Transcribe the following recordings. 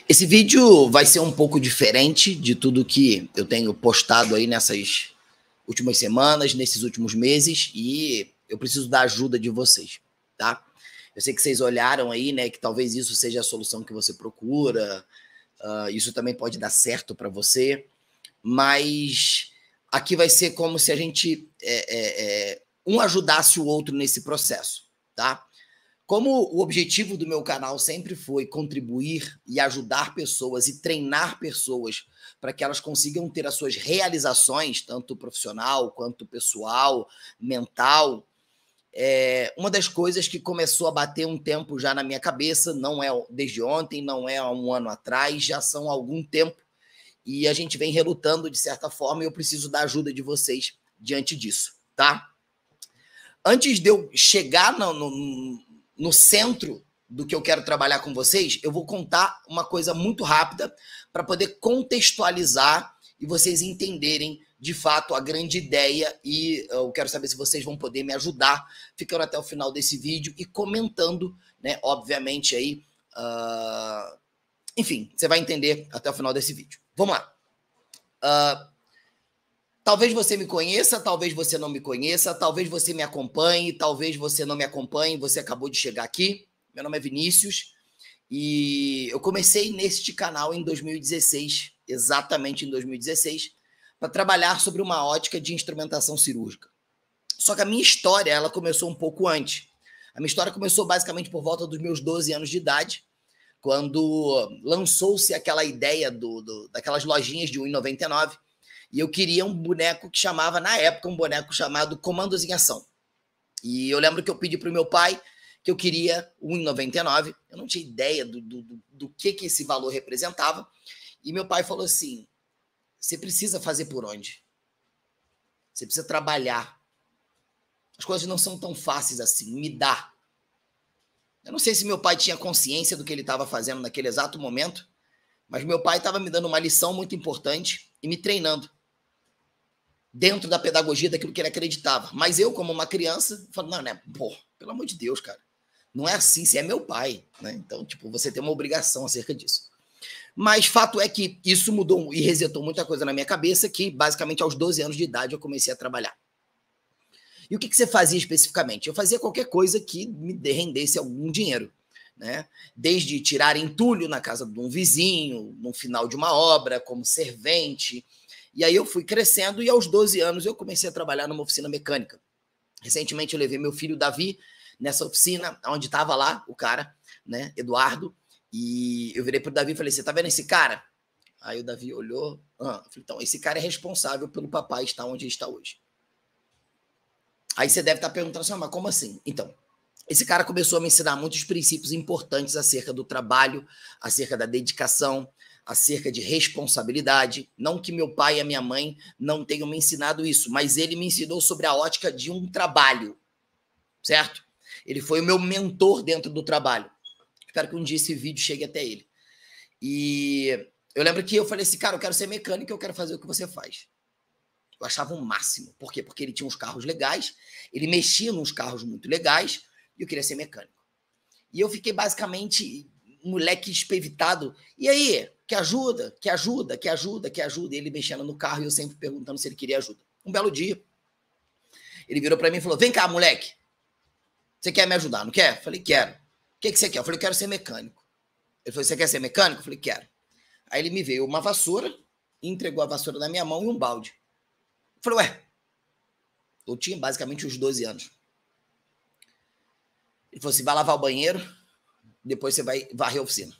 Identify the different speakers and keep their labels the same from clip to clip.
Speaker 1: Esse vídeo vai ser um pouco diferente de tudo que eu tenho postado aí nessas últimas semanas, nesses últimos meses, e eu preciso da ajuda de vocês, tá? Eu sei que vocês olharam aí, né, que talvez isso seja a solução que você procura, isso também pode dar certo para você, mas aqui vai ser como se a gente um ajudasse o outro nesse processo, tá? Como o objetivo do meu canal sempre foi contribuir e ajudar pessoas e treinar pessoas para que elas consigam ter as suas realizações, tanto profissional quanto pessoal, mental, uma das coisas que começou a bater um tempo já na minha cabeça, não é desde ontem, não é há um ano atrás, já são há algum tempo, e a gente vem relutando de certa forma e eu preciso da ajuda de vocês diante disso, tá? Antes de eu chegar no centro do que eu quero trabalhar com vocês, eu vou contar uma coisa muito rápida para poder contextualizar e vocês entenderem de fato a grande ideia, e eu quero saber se vocês vão poder me ajudar ficando até o final desse vídeo e comentando, né, obviamente aí, enfim, você vai entender até o final desse vídeo. Vamos lá. Talvez você me conheça, talvez você não me conheça, talvez você me acompanhe, talvez você não me acompanhe, você acabou de chegar aqui. Meu nome é Vinícius e eu comecei neste canal em 2016, exatamente em 2016, para trabalhar sobre uma ótica de instrumentação cirúrgica. Só que a minha história, ela começou um pouco antes. A minha história começou basicamente por volta dos meus 12 anos de idade, quando lançou-se aquela ideia daquelas lojinhas de R$1,99, e eu queria um boneco que chamava, na época, um boneco chamado Comandos em Ação. E eu lembro que eu pedi para o meu pai que eu queria R$1,99. Eu não tinha ideia do que esse valor representava. E meu pai falou assim, você precisa fazer por onde? Você precisa trabalhar. As coisas não são tão fáceis assim, me dá. Eu não sei se meu pai tinha consciência do que ele estava fazendo naquele exato momento, mas meu pai estava me dando uma lição muito importante e me treinando dentro da pedagogia daquilo que ele acreditava. Mas eu, como uma criança, falo, não, né? Pô, pelo amor de Deus, cara. Não é assim, você é meu pai, né? Então, tipo, você tem uma obrigação acerca disso. Mas fato é que isso mudou e resetou muita coisa na minha cabeça, que basicamente aos 12 anos de idade eu comecei a trabalhar. E o que você fazia especificamente? Eu fazia qualquer coisa que me rendesse algum dinheiro, né? Desde tirar entulho na casa de um vizinho, no final de uma obra, como servente. E aí eu fui crescendo e aos 12 anos eu comecei a trabalhar numa oficina mecânica. Recentemente eu levei meu filho Davi nessa oficina, onde estava lá o cara, né, Eduardo, e eu virei pro Davi e falei, você tá vendo esse cara? Aí o Davi olhou, eu falei, então, esse cara é responsável pelo papai estar onde ele está hoje. Aí você deve estar perguntando assim, mas como assim? Então, esse cara começou a me ensinar muitos princípios importantes acerca do trabalho, acerca da dedicação, acerca de responsabilidade. Não que meu pai e a minha mãe não tenham me ensinado isso, mas ele me ensinou sobre a ótica de um trabalho, certo? Ele foi o meu mentor dentro do trabalho. Espero que um dia esse vídeo chegue até ele. E eu lembro que eu falei assim, cara, eu quero ser mecânico, eu quero fazer o que você faz. Eu achava o máximo. Por quê? Porque ele tinha uns carros legais, ele mexia nos carros muito legais, e eu queria ser mecânico. E eu fiquei basicamente um moleque espevitado. E aí? Que ajuda? Que ajuda? Que ajuda? Que ajuda? E ele mexendo no carro e eu sempre perguntando se ele queria ajuda. Um belo dia, ele virou para mim e falou, vem cá, moleque. Você quer me ajudar, não quer? Eu falei, quero. O que você quer? Eu falei, quero ser mecânico. Ele falou, você quer ser mecânico? Eu falei, quero. Aí ele me veio uma vassoura, entregou a vassoura na minha mão e um balde. Eu falei, ué, eu tinha basicamente uns 12 anos. Ele falou assim, vai lavar o banheiro, depois você vai varrer a oficina.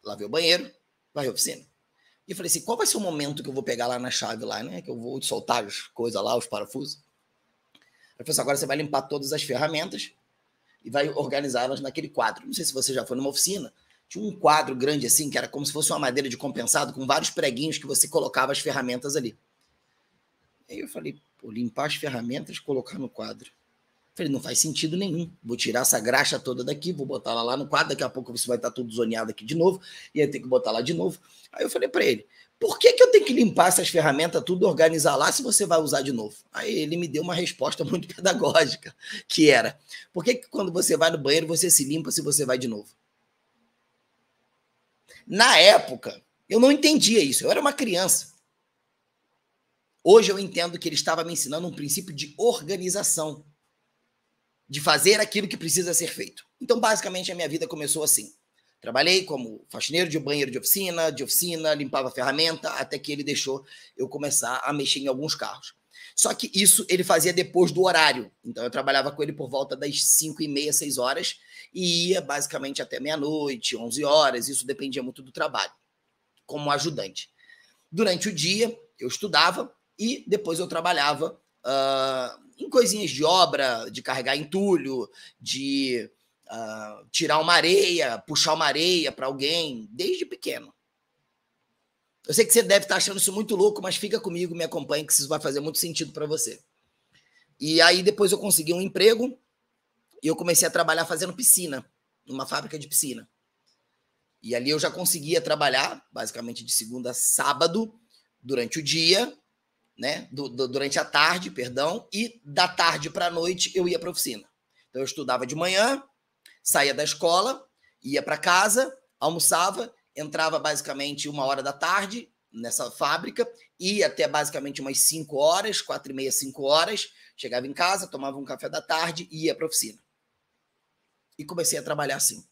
Speaker 1: Lavei o banheiro, varrei a oficina. E eu falei assim, qual vai ser o momento que eu vou pegar lá na chave lá, né? Que eu vou soltar as coisas lá, os parafusos. Ele falou assim, agora você vai limpar todas as ferramentas e vai organizá-las naquele quadro. Não sei se você já foi numa oficina, tinha um quadro grande assim, que era como se fosse uma madeira de compensado, com vários preguinhos que você colocava as ferramentas ali. Aí eu falei, pô, limpar as ferramentas e colocar no quadro. Eu falei, não faz sentido nenhum. Vou tirar essa graxa toda daqui, vou botar ela lá no quadro, daqui a pouco você vai estar tudo zoneado aqui de novo, e aí tem que botar lá de novo. Aí eu falei para ele, por que eu tenho que limpar essas ferramentas, tudo, organizar lá, se você vai usar de novo? Aí ele me deu uma resposta muito pedagógica, que era, por que quando você vai no banheiro, você se limpa se você vai de novo? Na época, eu não entendia isso, eu era uma criança. Hoje eu entendo que ele estava me ensinando um princípio de organização, de fazer aquilo que precisa ser feito. Então, basicamente, a minha vida começou assim. Trabalhei como faxineiro de banheiro de oficina, limpava ferramenta, até que ele deixou eu começar a mexer em alguns carros. Só que isso ele fazia depois do horário. Então, eu trabalhava com ele por volta das 5h30, 6 horas, e ia basicamente até meia-noite, 11 horas, isso dependia muito do trabalho, como ajudante. Durante o dia, eu estudava e depois eu trabalhava em coisinhas de obra, de carregar entulho, de tirar uma areia, puxar uma areia para alguém, desde pequeno. Eu sei que você deve estar achando isso muito louco, mas fica comigo, me acompanhe, que isso vai fazer muito sentido para você. E aí depois eu consegui um emprego e eu comecei a trabalhar fazendo piscina, numa fábrica de piscina. E ali eu já conseguia trabalhar, basicamente de segunda a sábado, durante o dia, né? Durante a tarde, perdão, e da tarde para a noite eu ia para a oficina. Então eu estudava de manhã, saía da escola, ia para casa, almoçava, entrava basicamente 1h da tarde nessa fábrica, ia até basicamente umas 5 horas, 4h30, 5 horas, chegava em casa, tomava um café da tarde e ia para a oficina. E comecei a trabalhar assim.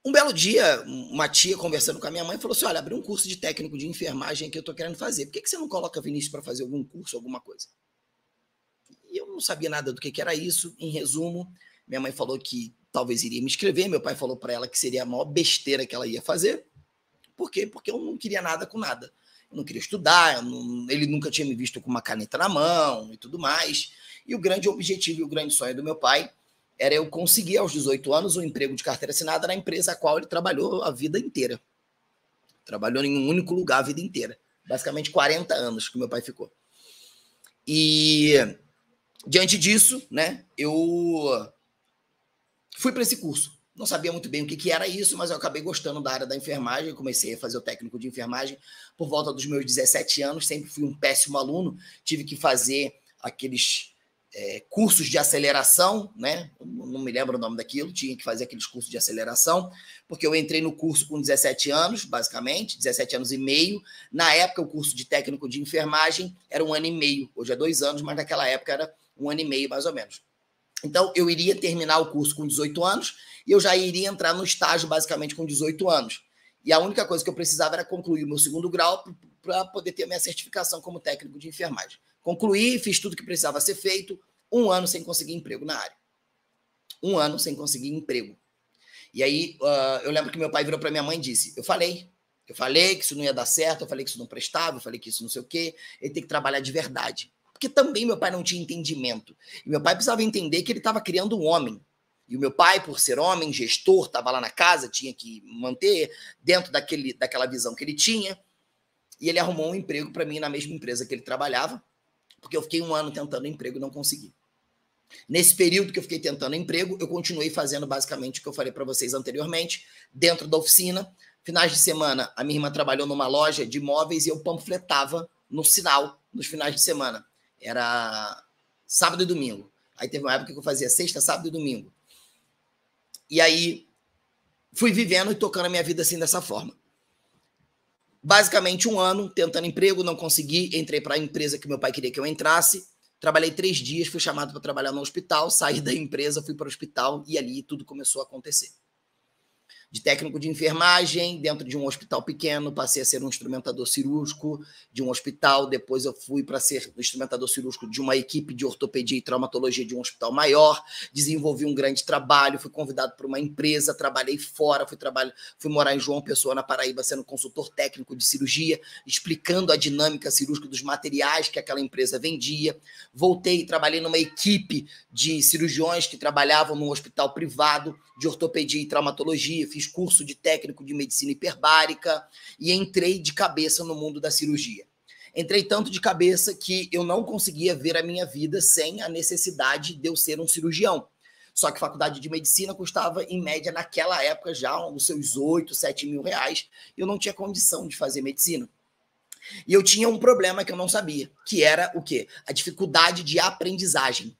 Speaker 1: Um belo dia, uma tia conversando com a minha mãe falou assim, olha, abri um curso de técnico de enfermagem que eu estou querendo fazer. Por que você não coloca Vinícius para fazer algum curso, alguma coisa? E eu não sabia nada do que era isso. Em resumo, minha mãe falou que talvez iria me inscrever, meu pai falou para ela que seria a maior besteira que ela ia fazer. Por quê? Porque eu não queria nada com nada. Eu não queria estudar, ele nunca tinha me visto com uma caneta na mão e tudo mais. E o grande objetivo e o grande sonho do meu pai era eu conseguir, aos 18 anos, um emprego de carteira assinada na empresa a qual ele trabalhou a vida inteira. Trabalhou em um único lugar a vida inteira. Basicamente 40 anos que meu pai ficou. E diante disso, né, eu fui para esse curso. Não sabia muito bem o que era isso, mas eu acabei gostando da área da enfermagem. Comecei a fazer o técnico de enfermagem por volta dos meus 17 anos. Sempre fui um péssimo aluno. Tive que fazer aqueles cursos de aceleração, né? Não me lembro o nome daquilo. Tinha que fazer aqueles cursos de aceleração, porque eu entrei no curso com 17 anos, basicamente, 17 anos e meio. Na época, o curso de técnico de enfermagem era 1 ano e meio. Hoje é 2 anos, mas naquela época era 1 ano e meio, mais ou menos. Então, eu iria terminar o curso com 18 anos e eu já iria entrar no estágio, basicamente, com 18 anos. E a única coisa que eu precisava era concluir o meu 2º grau para poder ter a minha certificação como técnico de enfermagem. Concluí, fiz tudo que precisava ser feito, 1 ano sem conseguir emprego na área. 1 ano sem conseguir emprego. E aí, eu lembro que meu pai virou para minha mãe e disse, eu falei que isso não ia dar certo, eu falei que isso não prestava, eu falei que isso não sei o quê, ele tem que trabalhar de verdade. Porque também meu pai não tinha entendimento. E meu pai precisava entender que ele estava criando um homem. E o meu pai, por ser homem, gestor, estava lá na casa, tinha que manter dentro daquela visão que ele tinha. E ele arrumou um emprego para mim na mesma empresa que ele trabalhava, porque eu fiquei 1 ano tentando emprego e não consegui. Nesse período que eu fiquei tentando emprego, eu continuei fazendo basicamente o que eu falei para vocês anteriormente, dentro da oficina. Finais de semana, a minha irmã trabalhou numa loja de móveis e eu panfletava no sinal nos finais de semana. Era sábado e domingo. Aí teve uma época que eu fazia sexta, sábado e domingo. E aí fui vivendo e tocando a minha vida assim dessa forma. Basicamente 1 ano tentando emprego, não consegui. Entrei para a empresa que meu pai queria que eu entrasse. Trabalhei 3 dias, fui chamado para trabalhar no hospital. Saí da empresa, fui para o hospital e ali tudo começou a acontecer. De técnico de enfermagem, dentro de um hospital pequeno, passei a ser um instrumentador cirúrgico de um hospital, depois eu fui para ser instrumentador cirúrgico de uma equipe de ortopedia e traumatologia de um hospital maior, desenvolvi um grande trabalho, fui convidado por uma empresa, trabalhei fora, fui morar em João Pessoa, na Paraíba, sendo consultor técnico de cirurgia, explicando a dinâmica cirúrgica dos materiais que aquela empresa vendia, voltei e trabalhei numa equipe de cirurgiões que trabalhavam num hospital privado de ortopedia e traumatologia, fiz curso de técnico de medicina hiperbárica e entrei de cabeça no mundo da cirurgia. Entrei tanto de cabeça que eu não conseguia ver a minha vida sem a necessidade de eu ser um cirurgião. Só que faculdade de medicina custava, em média, naquela época, já os seus 8, 7 mil reais. Eu não tinha condição de fazer medicina. E eu tinha um problema que eu não sabia, que era o quê? A dificuldade de aprendizagem.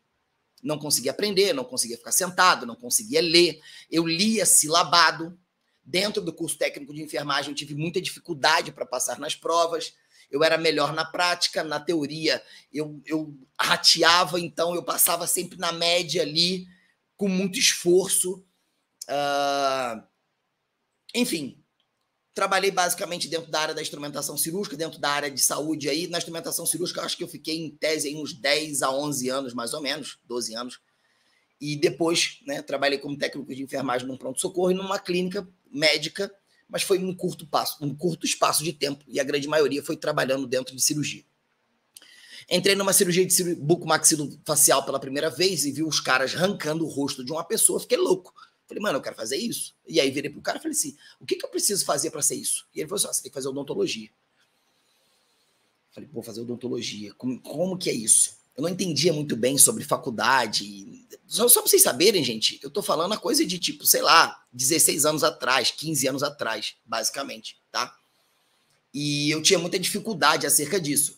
Speaker 1: não conseguia aprender, não conseguia ficar sentado, não conseguia ler. Eu lia silabado. Dentro do curso técnico de enfermagem, eu tive muita dificuldade para passar nas provas. Eu era melhor na prática, na teoria eu rateava, então eu passava sempre na média ali, com muito esforço. Enfim, trabalhei basicamente dentro da área da instrumentação cirúrgica, dentro da área de saúde aí. Na instrumentação cirúrgica, eu acho que eu fiquei em tese aí uns 10 a 11 anos, mais ou menos, 12 anos. E depois, né, trabalhei como técnico de enfermagem num pronto-socorro e numa clínica médica, mas foi um curto espaço de tempo, e a grande maioria foi trabalhando dentro de cirurgia. Entrei numa cirurgia de bucomaxilofacial pela primeira vez e vi os caras arrancando o rosto de uma pessoa, fiquei louco. Falei, mano, eu quero fazer isso. E aí virei pro cara e falei assim, o que eu preciso fazer para ser isso? E ele falou assim, você tem que fazer odontologia. Falei, pô, fazer odontologia, como que é isso? Eu não entendia muito bem sobre faculdade. Só para vocês saberem, gente, eu tô falando a coisa de tipo, sei lá, 16 anos atrás, 15 anos atrás, basicamente, tá? E eu tinha muita dificuldade acerca disso.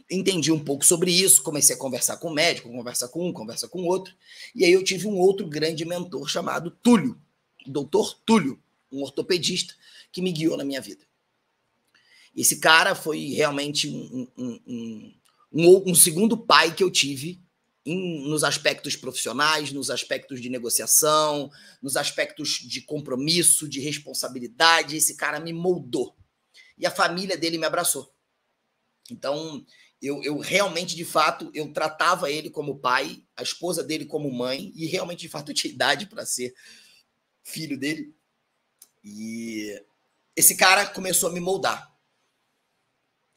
Speaker 1: Entendi um pouco sobre isso, comecei a conversar com o médico, conversa com um, conversa com outro, e aí eu tive um outro grande mentor chamado Túlio, doutor Túlio, um ortopedista, que me guiou na minha vida. Esse cara foi realmente um segundo pai que eu tive nos aspectos profissionais, nos aspectos de negociação, nos aspectos de compromisso, de responsabilidade. Esse cara me moldou. E a família dele me abraçou. Então, eu realmente, de fato, eu tratava ele como pai, a esposa dele como mãe, e realmente, de fato, eu tinha idade para ser filho dele. E esse cara começou a me moldar.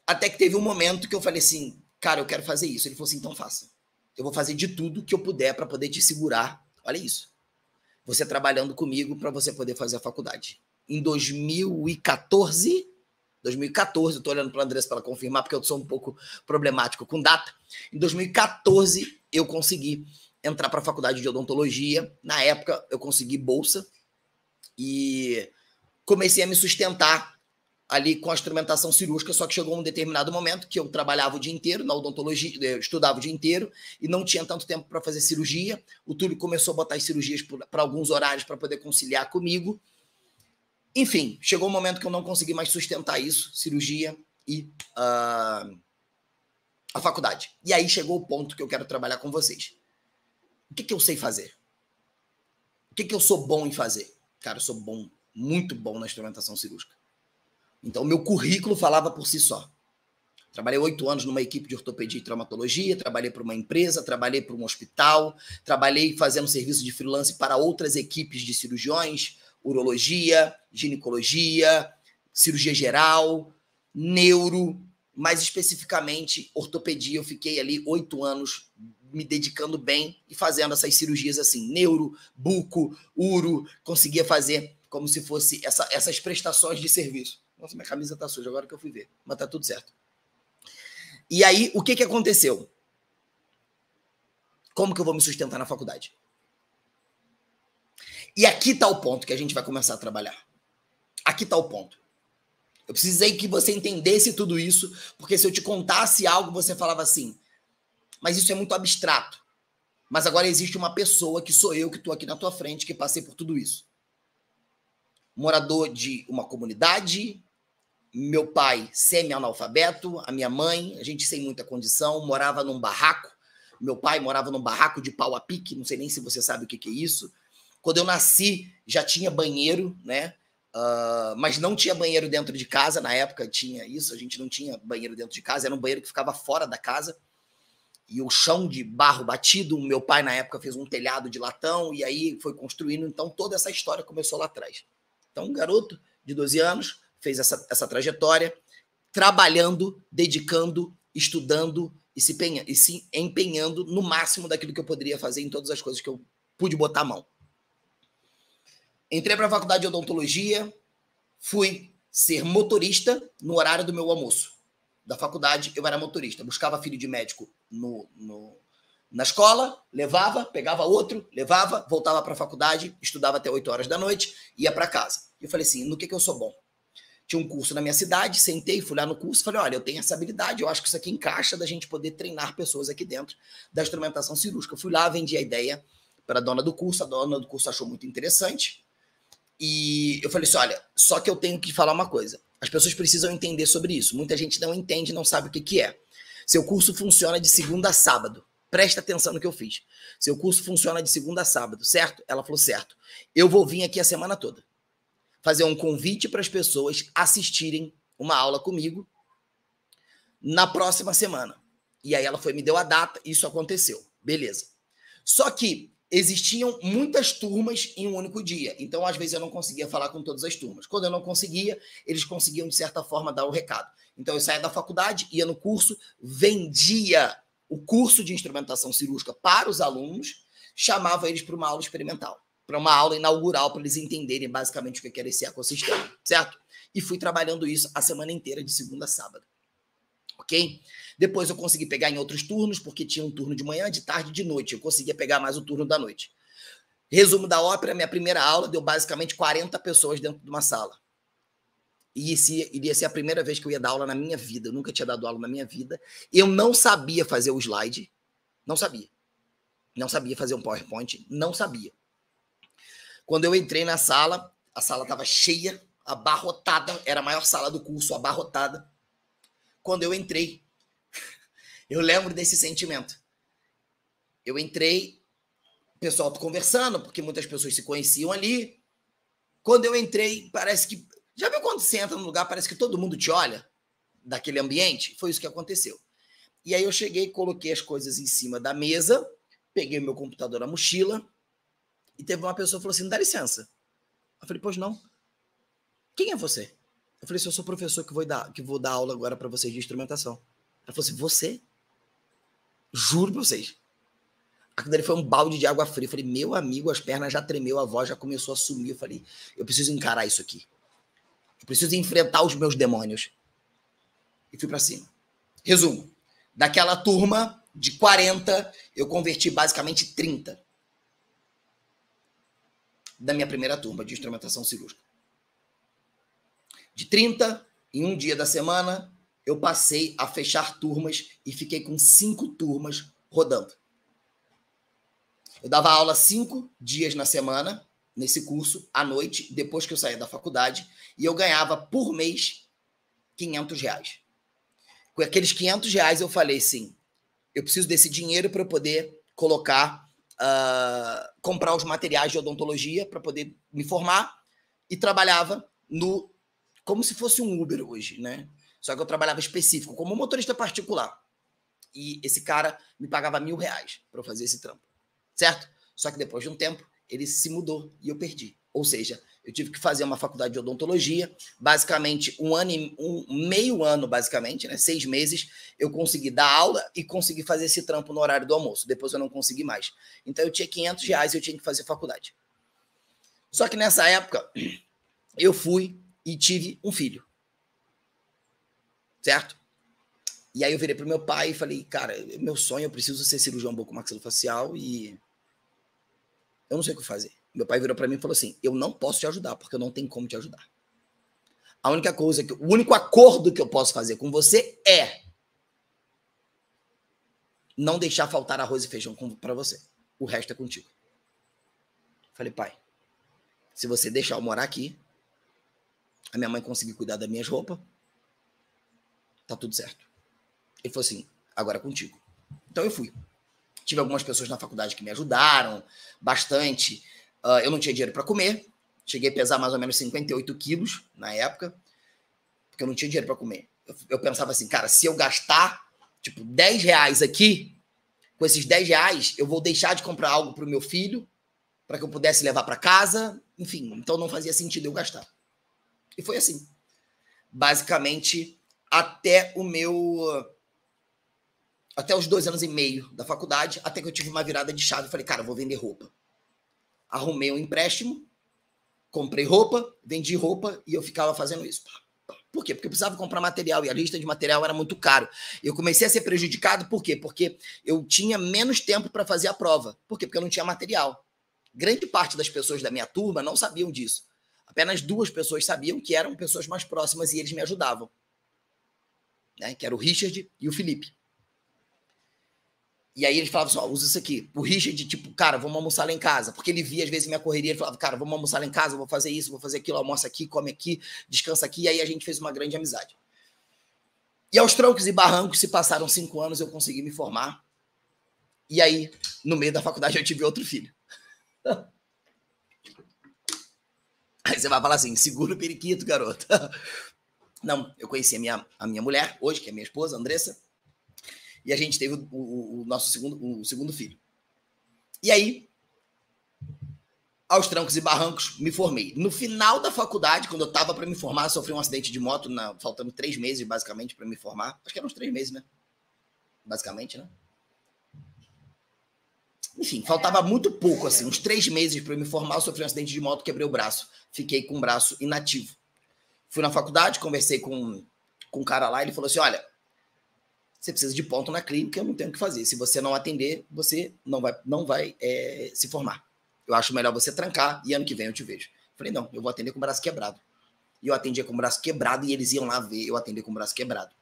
Speaker 1: Até que teve um momento que eu falei assim, cara, eu quero fazer isso. Ele falou assim, então faça. Eu vou fazer de tudo que eu puder para poder te segurar. Olha isso. Você trabalhando comigo para você poder fazer a faculdade. Em 2014, eu estou olhando para a Andressa para ela confirmar, porque eu sou um pouco problemático com data. Em 2014, eu consegui entrar para a faculdade de odontologia. Na época, eu consegui bolsa e comecei a me sustentar ali com a instrumentação cirúrgica, só que chegou um determinado momento que eu trabalhava o dia inteiro na odontologia, eu estudava o dia inteiro e não tinha tanto tempo para fazer cirurgia. O Túlio começou a botar as cirurgias para alguns horários para poder conciliar comigo. Enfim, chegou um momento que eu não consegui mais sustentar isso, cirurgia e a faculdade. E aí chegou o ponto que eu quero trabalhar com vocês. O que eu sei fazer? O que eu sou bom em fazer? Cara, eu sou bom, muito bom na instrumentação cirúrgica. Então, o meu currículo falava por si só. Trabalhei 8 anos numa equipe de ortopedia e traumatologia, trabalhei para uma empresa, trabalhei para um hospital, trabalhei fazendo serviço de freelance para outras equipes de cirurgiões, urologia, ginecologia, cirurgia geral, neuro, mais especificamente ortopedia. Eu fiquei ali 8 anos me dedicando bem e fazendo essas cirurgias assim, neuro, buco, uro, conseguia fazer como se fosse essas prestações de serviço. Nossa, minha camisa tá suja agora que eu fui ver, mas tá tudo certo. E aí, o que aconteceu? Como que eu vou me sustentar na faculdade? E aqui tá o ponto que a gente vai começar a trabalhar. Aqui tá o ponto. Eu precisei que você entendesse tudo isso, porque se eu te contasse algo, você falava assim, mas isso é muito abstrato. Mas agora existe uma pessoa, que sou eu, que estou aqui na tua frente, que passei por tudo isso. Morador de uma comunidade, meu pai semi-analfabeto, a minha mãe, a gente sem muita condição, morava num barraco. Meu pai morava num barraco de pau a pique, não sei nem se você sabe o que é isso. Quando eu nasci, já tinha banheiro, né? Mas não tinha banheiro dentro de casa, na época tinha isso, a gente não tinha banheiro dentro de casa, era um banheiro que ficava fora da casa. E o chão de barro batido, meu pai na época fez um telhado de latão e aí foi construindo, então toda essa história começou lá atrás. Então um garoto de 12 anos fez essa trajetória, trabalhando, dedicando, estudando e se empenhando no máximo daquilo que eu poderia fazer em todas as coisas que eu pude botar a mão. Entrei para a faculdade de odontologia, fui ser motorista no horário do meu almoço. Da faculdade, eu era motorista. Buscava filho de médico na escola, levava, pegava outro, levava, voltava para a faculdade, estudava até 8 horas da noite, ia para casa. Eu falei assim, no que eu sou bom? Tinha um curso na minha cidade, sentei, fui lá no curso, falei, olha, eu tenho essa habilidade, eu acho que isso aqui encaixa da gente poder treinar pessoas aqui dentro da instrumentação cirúrgica. Eu fui lá, vendi a ideia para a dona do curso achou muito interessante, e eu falei assim, olha, só que eu tenho que falar uma coisa, as pessoas precisam entender sobre isso, muita gente não entende, não sabe o que é. Seu curso funciona de segunda a sábado, presta atenção no que eu fiz. Seu curso funciona de segunda a sábado, certo? Ela falou, certo. Eu vou vir aqui a semana toda fazer um convite para as pessoas assistirem uma aula comigo na próxima semana. E aí ela me deu a data, isso aconteceu. Beleza. Só que existiam muitas turmas em um único dia. Então, às vezes, eu não conseguia falar com todas as turmas. Quando eu não conseguia, eles conseguiam, de certa forma, dar o recado. Então, eu saía da faculdade, ia no curso, vendia o curso de instrumentação cirúrgica para os alunos, chamava eles para uma aula experimental, para uma aula inaugural, para eles entenderem basicamente o que era esse ecossistema, certo? E fui trabalhando isso a semana inteira, de segunda a sábado. Ok? Depois eu consegui pegar em outros turnos, porque tinha um turno de manhã, de tarde e de noite. Eu conseguia pegar mais o turno da noite. Resumo da ópera, minha primeira aula deu basicamente 40 pessoas dentro de uma sala. E iria ser a primeira vez que eu ia dar aula na minha vida. Eu nunca tinha dado aula na minha vida. Eu não sabia fazer o slide. Não sabia. Não sabia fazer um PowerPoint. Não sabia. Quando eu entrei na sala, a sala estava cheia, abarrotada. Era a maior sala do curso, abarrotada. Quando eu entrei, eu lembro desse sentimento. Eu entrei, o pessoal conversando, porque muitas pessoas se conheciam ali. Quando eu entrei, parece que... Já viu quando você entra num lugar, parece que todo mundo te olha daquele ambiente? Foi isso que aconteceu. E aí eu cheguei, coloquei as coisas em cima da mesa, peguei o meu computador na mochila, e teve uma pessoa que falou assim, dá licença. Eu falei, pois não. Quem é você? Eu falei assim, eu sou professor que vou dar aula agora para vocês de instrumentação. Ela falou assim, você? Juro para vocês. Aquilo ali foi um balde de água fria. Eu falei, meu amigo, as pernas já tremeu, a voz já começou a sumir. Eu falei, eu preciso encarar isso aqui. Eu preciso enfrentar os meus demônios. E fui para cima. Resumo. Daquela turma de 40, eu converti basicamente 30. Da minha primeira turma de instrumentação cirúrgica. De 30, em um dia da semana, eu passei a fechar turmas e fiquei com 5 turmas rodando. Eu dava aula 5 dias na semana, nesse curso, à noite, depois que eu saía da faculdade, e eu ganhava por mês R$500. Com aqueles R$500 eu falei assim, eu preciso desse dinheiro para eu poder colocar, comprar os materiais de odontologia para poder me formar, e trabalhava como se fosse um Uber hoje, né? Só que eu trabalhava específico, como motorista particular. E esse cara me pagava R$1.000 para eu fazer esse trampo. Certo? Só que depois de um tempo, ele se mudou e eu perdi. Ou seja, eu tive que fazer uma faculdade de odontologia, basicamente meio ano, basicamente, né? 6 meses, eu consegui dar aula e consegui fazer esse trampo no horário do almoço. Depois eu não consegui mais. Então eu tinha R$500 e eu tinha que fazer faculdade. Só que nessa época, eu fui e tive um filho. Certo? E aí eu virei pro meu pai e falei, cara, meu sonho, eu preciso ser cirurgião bucomaxilofacial e eu não sei o que fazer. Meu pai virou para mim e falou assim, eu não posso te ajudar, porque eu não tenho como te ajudar. A única coisa, o único acordo que eu posso fazer com você é não deixar faltar arroz e feijão para você. O resto é contigo. Falei, pai, se você deixar eu morar aqui, a minha mãe conseguir cuidar das minhas roupas, tá tudo certo. Ele falou assim, agora é contigo. Então eu fui. Tive algumas pessoas na faculdade que me ajudaram bastante. Eu não tinha dinheiro para comer. Cheguei a pesar mais ou menos 58 quilos na época, porque eu não tinha dinheiro para comer. Eu pensava assim, cara, se eu gastar tipo R$10 aqui, com esses R$10, eu vou deixar de comprar algo para o meu filho, para que eu pudesse levar para casa. Enfim, então não fazia sentido eu gastar. E foi assim. Basicamente, até os 2 anos e meio da faculdade, até que eu tive uma virada de chave e falei, cara, eu vou vender roupa. Arrumei um empréstimo, comprei roupa, vendi roupa e eu ficava fazendo isso. Por quê? Porque eu precisava comprar material e a lista de material era muito caro. Eu comecei a ser prejudicado, por quê? Porque eu tinha menos tempo para fazer a prova. Por quê? Porque eu não tinha material. Grande parte das pessoas da minha turma não sabiam disso. Apenas 2 pessoas sabiam, que eram pessoas mais próximas, e eles me ajudavam, né? Que era o Richard e o Felipe. E aí eles falavam assim, usa isso aqui. O Richard, tipo, cara, vamos almoçar lá em casa. Porque ele via, às vezes, minha correria, ele falava, cara, vamos almoçar lá em casa, vou fazer isso, vou fazer aquilo, almoça aqui, come aqui, descansa aqui. E aí a gente fez uma grande amizade. E aos trancos e barrancos, se passaram 5 anos, eu consegui me formar. E aí, no meio da faculdade, eu tive outro filho. Aí você vai falar assim, segura o periquito, garoto. Não, eu conheci a minha mulher, hoje, que é minha esposa, Andressa, e a gente teve o nosso segundo filho. E aí, aos trancos e barrancos, me formei. No final da faculdade, quando eu estava para me formar, sofri um acidente de moto, faltando 3 meses, basicamente, para me formar. Acho que eram uns 3 meses, né? Basicamente, né? Enfim, faltava muito pouco, assim, uns 3 meses para me formar, eu sofri um acidente de moto, quebrei o braço. Fiquei com o braço inativo. Fui na faculdade, conversei com um cara lá, ele falou assim, olha, você precisa de ponto na clínica, eu não tenho o que fazer. Se você não atender, você não vai se formar. Eu acho melhor você trancar e ano que vem eu te vejo. Falei, não, eu vou atender com o braço quebrado. E eu atendia com o braço quebrado e eles iam lá ver eu atender com o braço quebrado.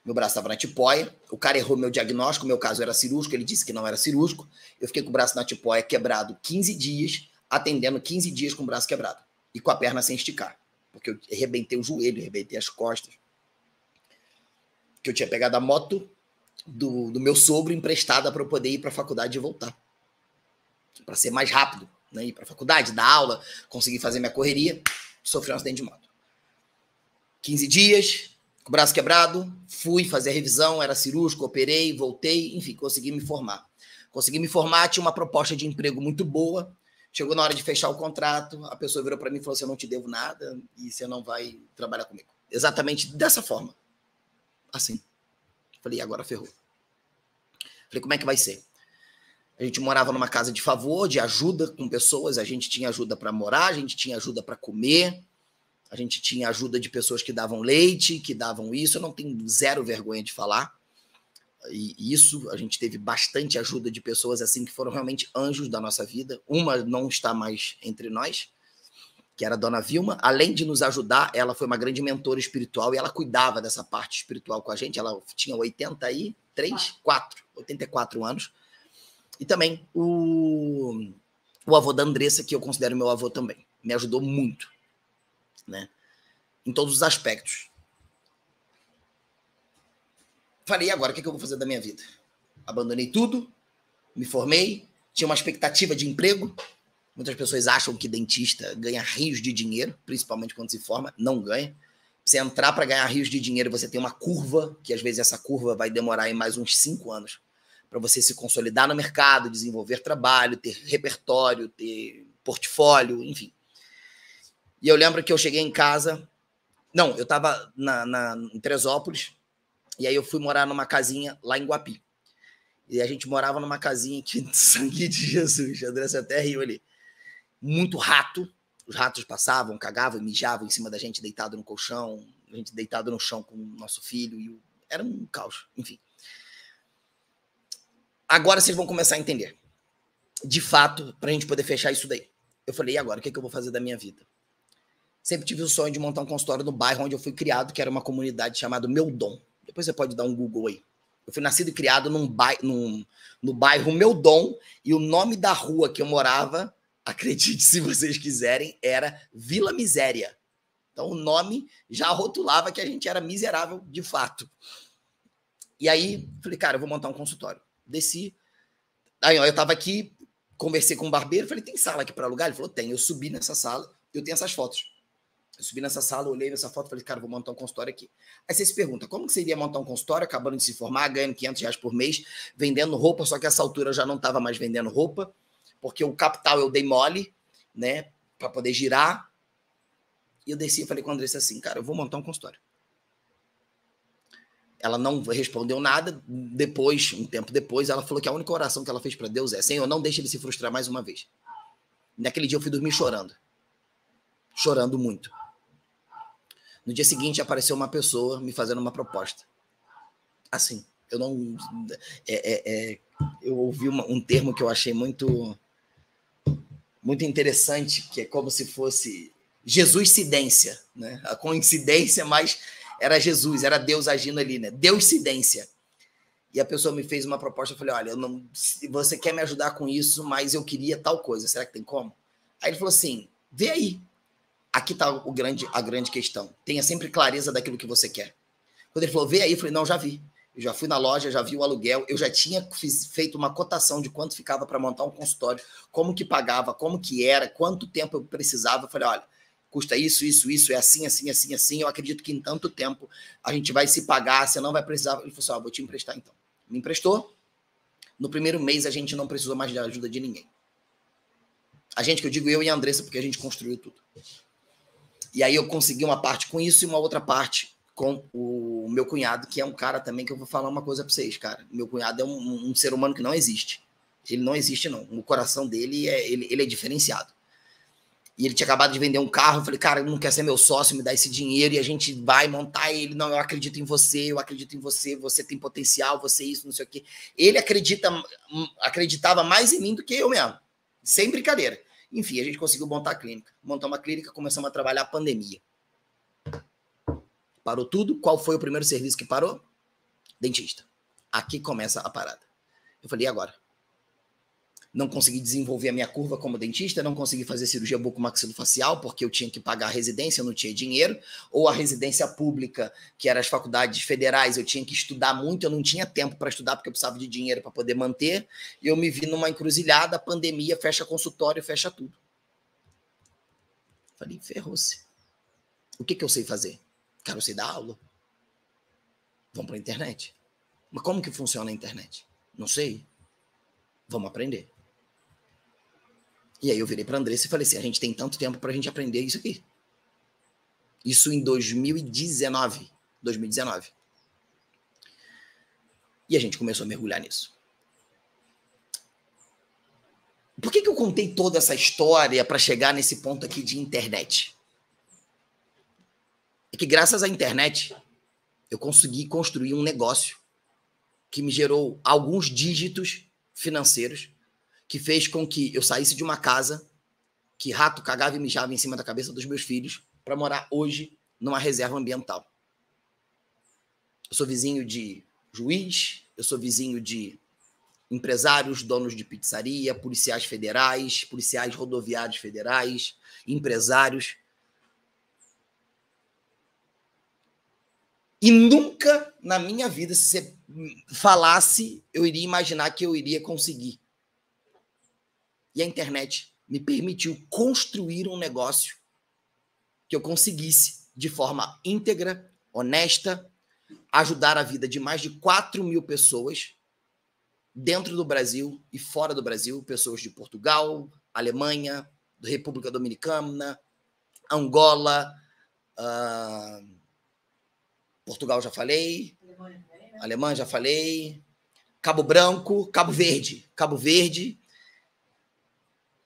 Speaker 1: Meu braço estava na tipóia, o cara errou meu diagnóstico, meu caso era cirúrgico, ele disse que não era cirúrgico. Eu fiquei com o braço na tipóia quebrado 15 dias, atendendo 15 dias com o braço quebrado. E com a perna sem esticar. Porque eu arrebentei o joelho, arrebentei as costas. Que eu tinha pegado a moto do meu sogro emprestada para eu poder ir para a faculdade e voltar. Para ser mais rápido, né? Ir para a faculdade, dar aula, conseguir fazer minha correria. Sofri um acidente de moto. 15 dias, com o braço quebrado, fui fazer a revisão, era cirúrgico, operei, voltei, enfim, consegui me formar. Consegui me formar, tinha uma proposta de emprego muito boa. Chegou na hora de fechar o contrato, a pessoa virou para mim e falou assim, eu não te devo nada e você não vai trabalhar comigo. Exatamente dessa forma. Assim. Falei, agora ferrou. Falei, como é que vai ser? A gente morava numa casa de favor, de ajuda com pessoas, a gente tinha ajuda para morar, a gente tinha ajuda para comer, a gente tinha ajuda de pessoas que davam leite, que davam isso, eu não tenho zero vergonha de falar. E isso, a gente teve bastante ajuda de pessoas assim que foram realmente anjos da nossa vida. Uma não está mais entre nós, que era a dona Vilma. Além de nos ajudar, ela foi uma grande mentora espiritual e ela cuidava dessa parte espiritual com a gente. Ela tinha 84 anos. E também o avô da Andressa, que eu considero meu avô também. Me ajudou muito, né? Em todos os aspectos. Falei, agora o que eu vou fazer da minha vida? Abandonei tudo, me formei, tinha uma expectativa de emprego. Muitas pessoas acham que dentista ganha rios de dinheiro, principalmente quando se forma, não ganha. Você entrar para ganhar rios de dinheiro, você tem uma curva, que às vezes essa curva vai demorar aí mais uns 5 anos, para você se consolidar no mercado, desenvolver trabalho, ter repertório, ter portfólio, enfim. E eu lembro que eu cheguei em casa... Não, eu estava em Teresópolis, e aí eu fui morar numa casinha lá em Guapi. E a gente morava numa casinha que, sangue de Jesus, a Andressa até riu ali. Muito rato, os ratos passavam, cagavam e mijavam em cima da gente, deitado no colchão, a gente deitado no chão com o nosso filho, e era um caos, enfim. Agora vocês vão começar a entender, de fato, para a gente poder fechar isso daí. Eu falei, e agora, o que eu vou fazer da minha vida? Sempre tive o sonho de montar um consultório no bairro onde eu fui criado, que era uma comunidade chamada Meu Dom. Depois você pode dar um Google aí. Eu fui nascido e criado no bairro Meu Dom, e o nome da rua que eu morava, acredite se vocês quiserem, era Vila Miséria. Então o nome já rotulava que a gente era miserável de fato. E aí, falei, cara, eu vou montar um consultório. Desci. Aí eu estava aqui, conversei com o barbeiro, falei, tem sala aqui para alugar? Ele falou, tem. Eu subi nessa sala, eu tenho essas fotos. Eu subi nessa sala, olhei nessa foto e falei, cara, vou montar um consultório aqui. Aí você se pergunta, como que você iria montar um consultório, acabando de se formar, ganhando R$500 por mês, vendendo roupa, só que essa altura eu já não estava mais vendendo roupa, porque o capital eu dei mole, né, para poder girar. E eu desci e falei com a Andressa assim, cara, eu vou montar um consultório. Ela não respondeu nada. Depois, um tempo depois, ela falou que a única oração que ela fez para Deus é, Senhor, não deixe ele se frustrar mais uma vez. Naquele dia eu fui dormir chorando. Chorando muito. No dia seguinte, apareceu uma pessoa me fazendo uma proposta. Assim, eu não... eu ouvi um termo que eu achei muito muito interessante, que é como se fosse Jesuscidência, né? A coincidência, mas era Jesus, era Deus agindo ali, né? Deuscidência. E a pessoa me fez uma proposta, eu falei, olha, eu não, você quer me ajudar com isso, mas eu queria tal coisa, será que tem como? Aí ele falou assim, vê aí. Aqui está a grande questão. Tenha sempre clareza daquilo que você quer. Quando ele falou, vê aí, eu falei, não, já vi. Eu já fui na loja, já vi o aluguel, eu já tinha feito uma cotação de quanto ficava para montar um consultório, como que pagava, como que era, quanto tempo eu precisava. Eu falei, olha, custa isso, é assim, assim, assim, assim. Eu acredito que em tanto tempo a gente vai se pagar, você não vai precisar. Ele falou assim, vou te emprestar então. Me emprestou. No primeiro mês a gente não precisou mais de ajuda de ninguém. A gente, que eu digo eu e a Andressa, porque a gente construiu tudo. E aí eu consegui uma parte com isso e uma outra parte com o meu cunhado, que é um cara também que eu vou falar uma coisa para vocês, cara. Meu cunhado é um ser humano que não existe. Ele não existe, não. O coração dele ele é diferenciado. E ele tinha acabado de vender um carro. Eu falei, cara, ele não quer ser meu sócio, me dá esse dinheiro e a gente vai montar ele. Não, eu acredito em você, você tem potencial, você isso, não sei o quê. Ele acreditava mais em mim do que eu mesmo. Sem brincadeira. Enfim, a gente conseguiu montar a clínica. Montar uma clínica, começamos a trabalhar a pandemia. Parou tudo. Qual foi o primeiro serviço que parou? Dentista. Aqui começa a parada. Eu falei, e agora? Não consegui desenvolver a minha curva como dentista, não consegui fazer cirurgia bucomaxilofacial, porque eu tinha que pagar a residência, eu não tinha dinheiro, ou a residência pública, que eram as faculdades federais, eu tinha que estudar muito, eu não tinha tempo para estudar, porque eu precisava de dinheiro para poder manter, e eu me vi numa encruzilhada, a pandemia, fecha consultório, fecha tudo. Falei, ferrou-se. O que eu sei fazer? Cara, eu sei dar aula. Vamos para a internet. Mas como que funciona a internet? Não sei. Vamos aprender. E aí eu virei para a Andressa e falei assim, a gente tem tanto tempo para a gente aprender isso aqui. Isso em 2019. E a gente começou a mergulhar nisso. Por que eu contei toda essa história para chegar nesse ponto aqui de internet? É que graças à internet eu consegui construir um negócio que me gerou alguns dígitos financeiros, que fez com que eu saísse de uma casa que rato cagava e mijava em cima da cabeça dos meus filhos para morar hoje numa reserva ambiental. Eu sou vizinho de juiz, eu sou vizinho de empresários, donos de pizzaria, policiais federais, policiais rodoviários federais, empresários. E nunca na minha vida, se você falasse, eu iria imaginar que eu iria conseguir. E a internet me permitiu construir um negócio que eu conseguisse, de forma íntegra, honesta, ajudar a vida de mais de 4.000 pessoas dentro do Brasil e fora do Brasil, pessoas de Portugal, Alemanha, República Dominicana, Angola, Portugal já falei, Alemanha já falei, Cabo Branco, Cabo Verde,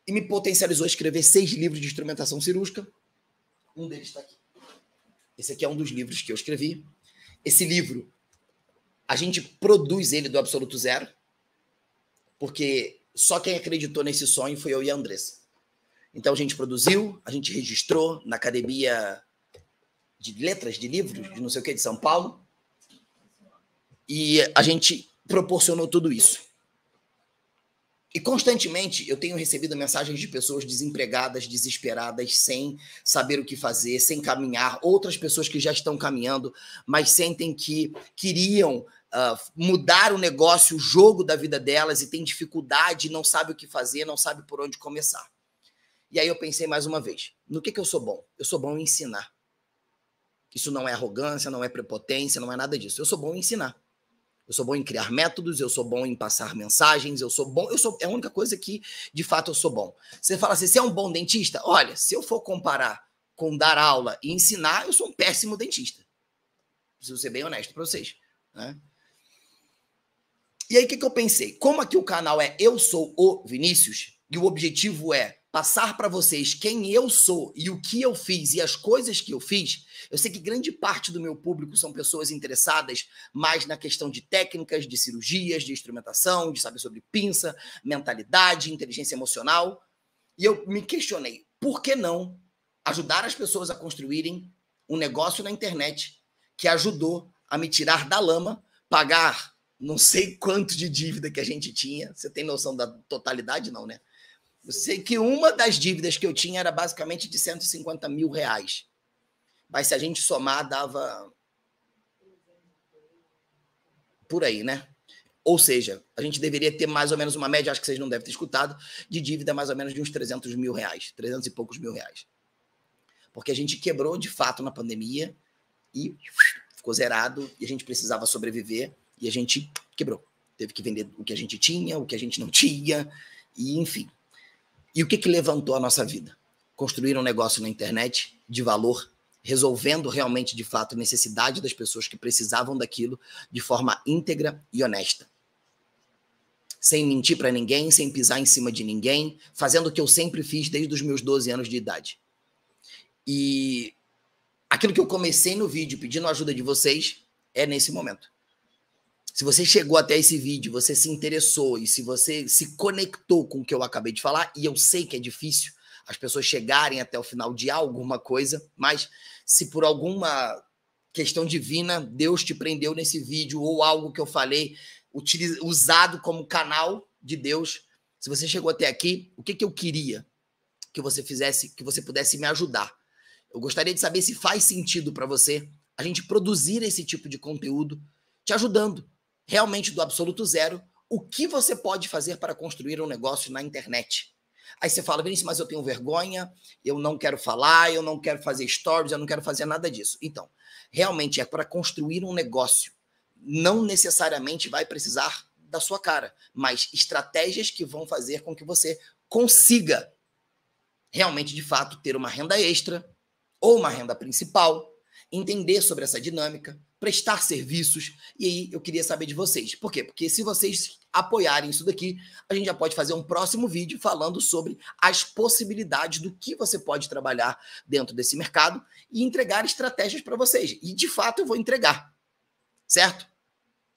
Speaker 1: e me potencializou a escrever 6 livros de instrumentação cirúrgica. Um deles está aqui. Esse aqui é um dos livros que eu escrevi. Esse livro, a gente produz ele do absoluto zero, porque só quem acreditou nesse sonho foi eu e a Andressa. Então a gente produziu, a gente registrou na Academia de Letras, de Livros, de não sei o que, de São Paulo, e a gente proporcionou tudo isso. E constantemente eu tenho recebido mensagens de pessoas desempregadas, desesperadas, sem saber o que fazer, sem caminhar, outras pessoas que já estão caminhando, mas sentem que queriam mudar o negócio, o jogo da vida delas e têm dificuldade, não sabe o que fazer, não sabe por onde começar. E aí eu pensei mais uma vez, no que eu sou bom? Eu sou bom em ensinar. Isso não é arrogância, não é prepotência, não é nada disso. Eu sou bom em ensinar. Eu sou bom em criar métodos, eu sou bom em passar mensagens, é a única coisa que, de fato, eu sou bom. Você fala assim, você é um bom dentista? Olha, se eu for comparar com dar aula e ensinar, eu sou um péssimo dentista. Preciso ser bem honesto para vocês, né? E aí, o que eu pensei? Como aqui o canal é Eu Sou o Vinícius, e o objetivo é passar para vocês quem eu sou e o que eu fiz e as coisas que eu fiz, eu sei que grande parte do meu público são pessoas interessadas mais na questão de técnicas, de cirurgias, de instrumentação, de saber sobre pinça, mentalidade, inteligência emocional. E eu me questionei, por que não ajudar as pessoas a construírem um negócio na internet que ajudou a me tirar da lama, pagar não sei quanto de dívida que a gente tinha. Você tem noção da totalidade? Não, né? Eu sei que uma das dívidas que eu tinha era basicamente de 150 mil reais. Mas se a gente somar, dava por aí, né? Ou seja, a gente deveria ter mais ou menos uma média, acho que vocês não devem ter escutado, de dívida mais ou menos de uns 300 mil reais, 300 e poucos mil reais. Porque a gente quebrou de fato na pandemia e ficou zerado e a gente precisava sobreviver e a gente quebrou. Teve que vender o que a gente tinha, o que a gente não tinha, e enfim. E o que levantou a nossa vida? Construir um negócio na internet de valor, resolvendo realmente, de fato, a necessidade das pessoas que precisavam daquilo de forma íntegra e honesta. Sem mentir para ninguém, sem pisar em cima de ninguém, fazendo o que eu sempre fiz desde os meus 12 anos de idade. E aquilo que eu comecei no vídeo pedindo a ajuda de vocês é nesse momento. Se você chegou até esse vídeo, você se interessou e se você se conectou com o que eu acabei de falar, e eu sei que é difícil as pessoas chegarem até o final de alguma coisa, mas se por alguma questão divina Deus te prendeu nesse vídeo ou algo que eu falei usado como canal de Deus, se você chegou até aqui, o que eu queria que você fizesse, que você pudesse me ajudar? Eu gostaria de saber se faz sentido para você a gente produzir esse tipo de conteúdo, te ajudando realmente do absoluto zero, o que você pode fazer para construir um negócio na internet. Aí você fala, Vinícius, mas eu tenho vergonha, eu não quero falar, eu não quero fazer stories, eu não quero fazer nada disso. Então, realmente é para construir um negócio. Não necessariamente vai precisar da sua cara, mas estratégias que vão fazer com que você consiga realmente, de fato, ter uma renda extra ou uma renda principal, entender sobre essa dinâmica, prestar serviços, e aí eu queria saber de vocês. Por quê? Porque se vocês apoiarem isso daqui, a gente já pode fazer um próximo vídeo falando sobre as possibilidades do que você pode trabalhar dentro desse mercado e entregar estratégias para vocês. E, de fato, eu vou entregar, certo?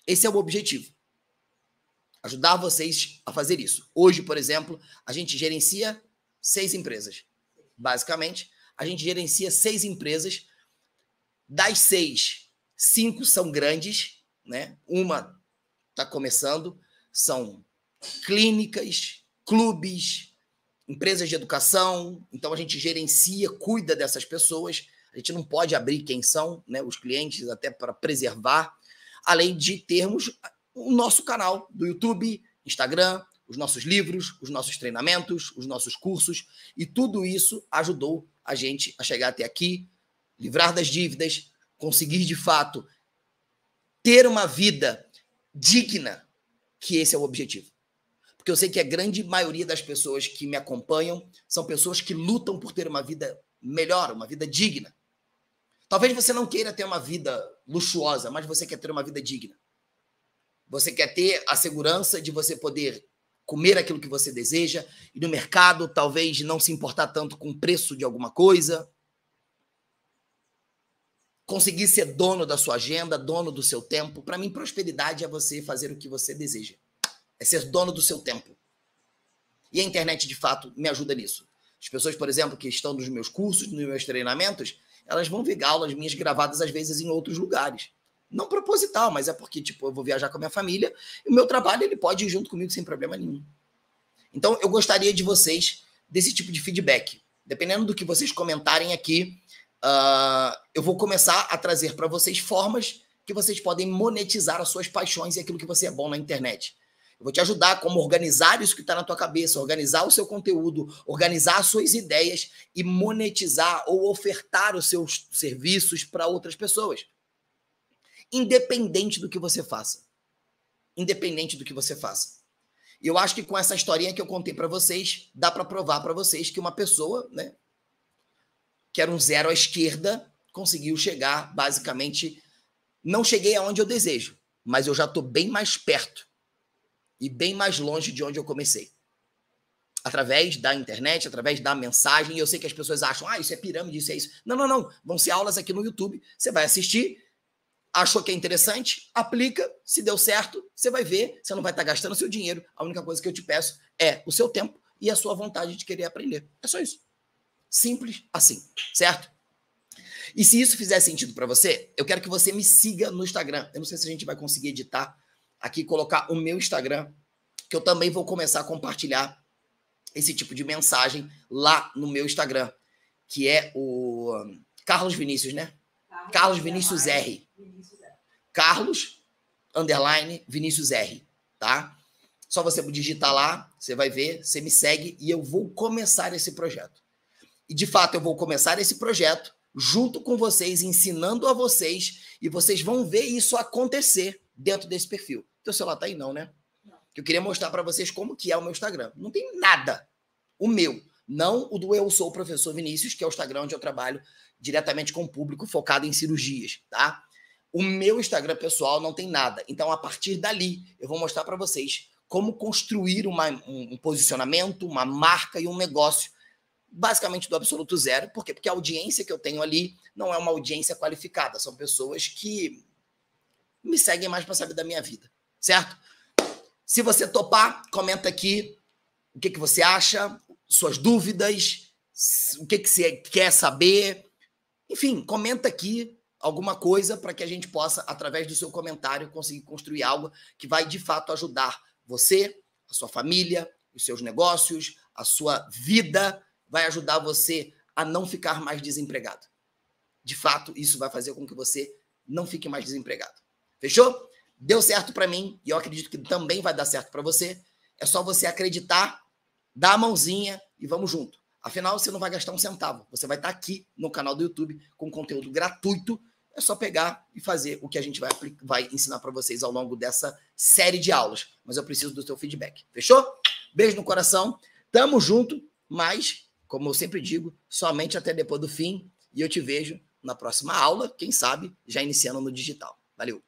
Speaker 1: Esse é o objetivo. Ajudar vocês a fazer isso. Hoje, por exemplo, a gente gerencia 6 empresas. Basicamente, a gente gerencia 6 empresas. Das 6, 5 são grandes, né? Uma está começando, são clínicas, clubes, empresas de educação. Então a gente gerencia, cuida dessas pessoas. A gente não pode abrir quem são, né, os clientes, até para preservar, além de termos o nosso canal do YouTube, Instagram, os nossos livros, os nossos treinamentos, os nossos cursos, e tudo isso ajudou a gente a chegar até aqui, livrar das dívidas, conseguir, de fato, ter uma vida digna, que esse é o objetivo. Porque eu sei que a grande maioria das pessoas que me acompanham são pessoas que lutam por ter uma vida melhor, uma vida digna. Talvez você não queira ter uma vida luxuosa, mas você quer ter uma vida digna. Você quer ter a segurança de você poder comer aquilo que você deseja, e no mercado talvez não se importar tanto com o preço de alguma coisa, conseguir ser dono da sua agenda, dono do seu tempo. Para mim, prosperidade é você fazer o que você deseja. É ser dono do seu tempo. E a internet, de fato, me ajuda nisso. As pessoas, por exemplo, que estão nos meus cursos, nos meus treinamentos, elas vão ver aulas minhas gravadas, às vezes, em outros lugares. Não proposital, mas é porque, tipo, eu vou viajar com a minha família e o meu trabalho, ele pode ir junto comigo sem problema nenhum. Então, eu gostaria de vocês, desse tipo de feedback. Dependendo do que vocês comentarem aqui, eu vou começar a trazer para vocês formas que vocês podem monetizar as suas paixões e aquilo que você é bom na internet. Eu vou te ajudar a como organizar isso que está na tua cabeça, organizar o seu conteúdo, organizar as suas ideias e monetizar ou ofertar os seus serviços para outras pessoas. Independente do que você faça. Independente do que você faça. E eu acho que com essa historinha que eu contei para vocês, dá para provar para vocês que uma pessoa, né, que era um zero à esquerda, conseguiu chegar, basicamente, não cheguei aonde eu desejo, mas eu já estou bem mais perto e bem mais longe de onde eu comecei. Através da internet, através da mensagem, e eu sei que as pessoas acham, isso é pirâmide, isso é isso. Não, não, não, vão ser aulas aqui no YouTube, você vai assistir, achou que é interessante, aplica, se deu certo, você vai ver, você não vai estar gastando seu dinheiro, a única coisa que eu te peço é o seu tempo e a sua vontade de querer aprender. É só isso. Simples assim, certo? E se isso fizer sentido para você, eu quero que você me siga no Instagram. Eu não sei se a gente vai conseguir editar aqui, colocar o meu Instagram, que eu também vou começar a compartilhar esse tipo de mensagem lá no meu Instagram, que é o Carlos Vinícius, né? Carlos Vinícius R. Carlos, _ Vinícius R, tá? Só você digitar lá, você vai ver, você me segue e eu vou começar esse projeto. E, de fato, eu vou começar esse projeto junto com vocês, ensinando a vocês, e vocês vão ver isso acontecer dentro desse perfil. Teu celular tá aí não, né? Não. Eu queria mostrar para vocês como que é o meu Instagram. Não tem nada. O meu. Não o do Eu Sou o Professor Vinícius, que é o Instagram onde eu trabalho diretamente com o público focado em cirurgias, tá? O meu Instagram pessoal não tem nada. Então, a partir dali, eu vou mostrar para vocês como construir um posicionamento, uma marca e um negócio basicamente do absoluto zero. Por quê? Porque a audiência que eu tenho ali não é uma audiência qualificada. São pessoas que me seguem mais para saber da minha vida, certo? Se você topar, comenta aqui o que você acha, suas dúvidas, o que você quer saber. Enfim, comenta aqui alguma coisa para que a gente possa, através do seu comentário, conseguir construir algo que vai, de fato, ajudar você, a sua família, os seus negócios, a sua vida, vai ajudar você a não ficar mais desempregado. De fato, isso vai fazer com que você não fique mais desempregado. Fechou? Deu certo para mim e eu acredito que também vai dar certo para você. É só você acreditar, dar a mãozinha e vamos junto. Afinal, você não vai gastar um centavo. Você vai estar aqui no canal do YouTube com conteúdo gratuito. É só pegar e fazer o que a gente vai ensinar para vocês ao longo dessa série de aulas. Mas eu preciso do seu feedback. Fechou? Beijo no coração. Tamo junto, mas, como eu sempre digo, somente até depois do fim. E eu te vejo na próxima aula, quem sabe, já iniciando no digital. Valeu!